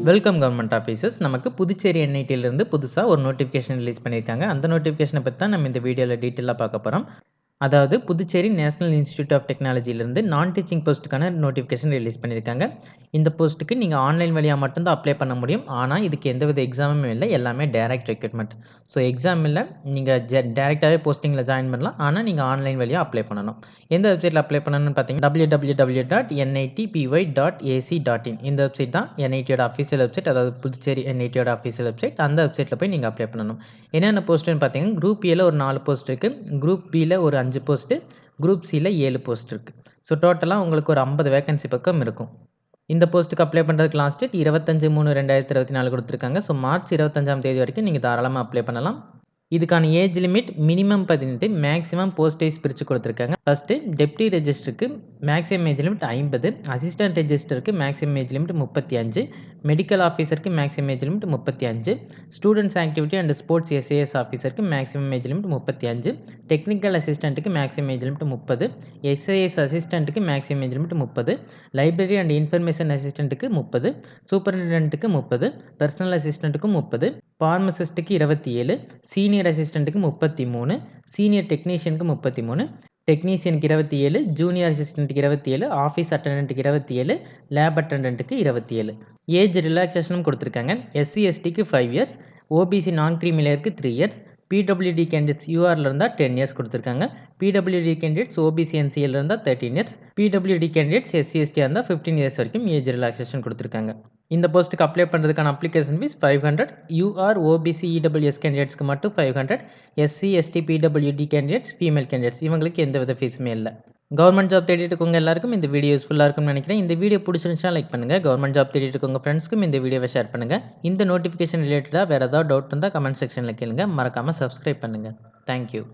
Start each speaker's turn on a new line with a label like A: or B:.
A: Welcome government officers. நமக்கு புதுச்சேரி என்ஐடியிலிருந்து புதுசா ஒரு நோட்டிஃபிகேஷன் ரிலீஸ் பண்ணியிருக்காங்க. அந்த நோட்டிஃபிகேஷன பத்தி தான் நம்ம இந்த வீடியோல டீட்டெயிலா பார்க்க போறோம். அதாவது புதுச்சேரி நேஷனல் இன்ஸ்டிடியூட் ஆஃப் டெக்னாலஜியிலிருந்து நான் டீச்சிங் போஸ்ட்டுக்கான நோட்டிஃபிகேஷன் ரிலீஸ் பண்ணியிருக்காங்க. இந்த போஸ்ட்டுக்கு நீங்க ஆன்லைன் வழியா மட்டும் தான் அப்ளை பண்ண முடியும். ஆனா, இதுக்கு எந்தவித எக்ஸாமுமே இல்ல. எல்லாமே டைரக்ட் ரெக்ரூட்மெண்ட். ஸோ எக்ஸாம் இல்ல. நீங்க டைரக்ட்டாவே போஸ்டிங்ல ஜாயின் பண்ணலாம். ஆனா, நீங்க ஆன்லைன் வழியா அப்ளை பண்ணணும். எந்த வெப்சைட்ல அப்ளை பண்ணணும்னு பார்த்தீங்கன்னா, www.nitpy.ac.in இந்த வெப்சைட் தான் NITயோட அஃபிஷியல் வெப்சைட். அதாவது புதுச்சேரி NITயோட அஃபிஷியல் வெப்சைட். அந்த வெப்சைட்ல போய் நீங்க அப்ளை பண்ணணும். என்னென்ன போஸ்ட்டுன்னு பார்த்தீங்கன்னா, குரூப் ஏல ஒரு 4 போஸ்ட் இருக்கு. குரூப் பில ஒரு 5 போஸ்ட்டு. குரூப் சில 7 போஸ்ட் இருக்கு. ஸோ டோட்டலா உங்களுக்கு ஒரு 50 வேக்கன்சி பக்கம் இருக்கும். இந்த போஸ்ட்டுக்கு அப்ளை பண்ணுறதுக்கு லாஸ்ட் டேட் 25/3/2024 குடுத்துருக்காங்க. ஸோ மார்ச் 25ஆம் தேதி வரைக்கும் நீங்க தாராளமா அப்ளை பண்ணலாம். இதுக்கான age limit minimum 18, maximum post wise பிரிச்சு குடுத்துருக்காங்க. ஃபர்ஸ்ட்டு டெப்டி ரெஜிஸ்டருக்கு மேக்ஸிமம் ஏஜ் லிமிட் 50, அசிஸ்டன்ட் ரெஜிஸ்டருக்கு மேக்ஸிமம் ஏஜ் லிமிட் 35, மெடிக்கல் ஆஃபீஸருக்கு maximum age limit 35, students activity and sports SAS ஆஃபீஸருக்கு மேக்ஸிமம் ஏஜ் லிமிட் 35, டெக்னிக்கல் அசிஸ்டன்ட்டுக்கு மேக்ஸிமம் ஏஜ் லிமிட் 30, SAS அசிஸ்டன்ட்டுக்கு maximum age limit 30, library and information அசிஸ்டன்ட்டுக்கு 30, சூப்பரிண்டென்டன்ட்டுக்கு 30, personal அசிஸ்டன்ட்டுக்கு 30, பார்மசிஸ்ட்டுக்கு 27, senior அசிஸ்டன்ட்டுக்கு 33, senior டெக்னீஷியனுக்கு 33, டெக்னீஷியனுக்கு 27, junior அசிஸ்டன்ட்டுக்கு 27, office அட்டெண்டன்ட்டுக்கு 27, lab அட்டெண்டன்ட்டுக்கு 27. Age ரிலாக்சேஷனும் கொடுத்துருக்காங்க. SC STக்கு 5 இயர்ஸ், OBC நான் கிரீமி லேயருக்கு 3 இயர்ஸ், PWD கேண்டிடேட்ஸ் URல இருந்தால் 10 இயர்ஸ் கொடுத்துருக்காங்க. PWD கேண்டிடேட்ஸ் OBC NCL இருந்தால் 13 years, PWD candidates SC ST இருந்தால் 15 இயர்ஸ் வரைக்கும் ஏஜ் ரிலாக்சேஷன் கொடுத்துருக்காங்க. இந்த போஸ்ட்டுக்கு அப்ளை பண்ணுறதுக்கான application fees 500, UR OBC EWS கேண்டிடேட்ஸ்க்கு மட்டும் 500, SC ST PWD candidates female candidates இவங்களுக்கு எந்தவித ஃபீஸுமே இல்லை. கவர்மெண்ட் ஜாப் தேடிட்டு இருக்கவங்க எல்லாருக்கும் இந்த வீடியோ யூஸ்ஃபுல்லாக இருக்கும்னு நினைக்கிறேன். இந்த வீடியோ பிடிச்சிருந்துச்சுன்னா லைக் பண்ணுங்க. கவர்மெண்ட் ஜாப் தேடிட்டு இருக்கவங்க ஃப்ரெண்ட்ஸ்க்கும் இந்த வீடியோவை ஷேர் பண்ணுங்க. இந்த நோட்டிஃபிகேஷன் ரிலேட்டடாக வேறு ஏதாவது டவுட் இருந்தால் கமெண்ட் செக்ஷனில் கேளுங்க. மறக்காமல் சப்ஸ்கிரைப் பண்ணுங்க. தேங்க்யூ.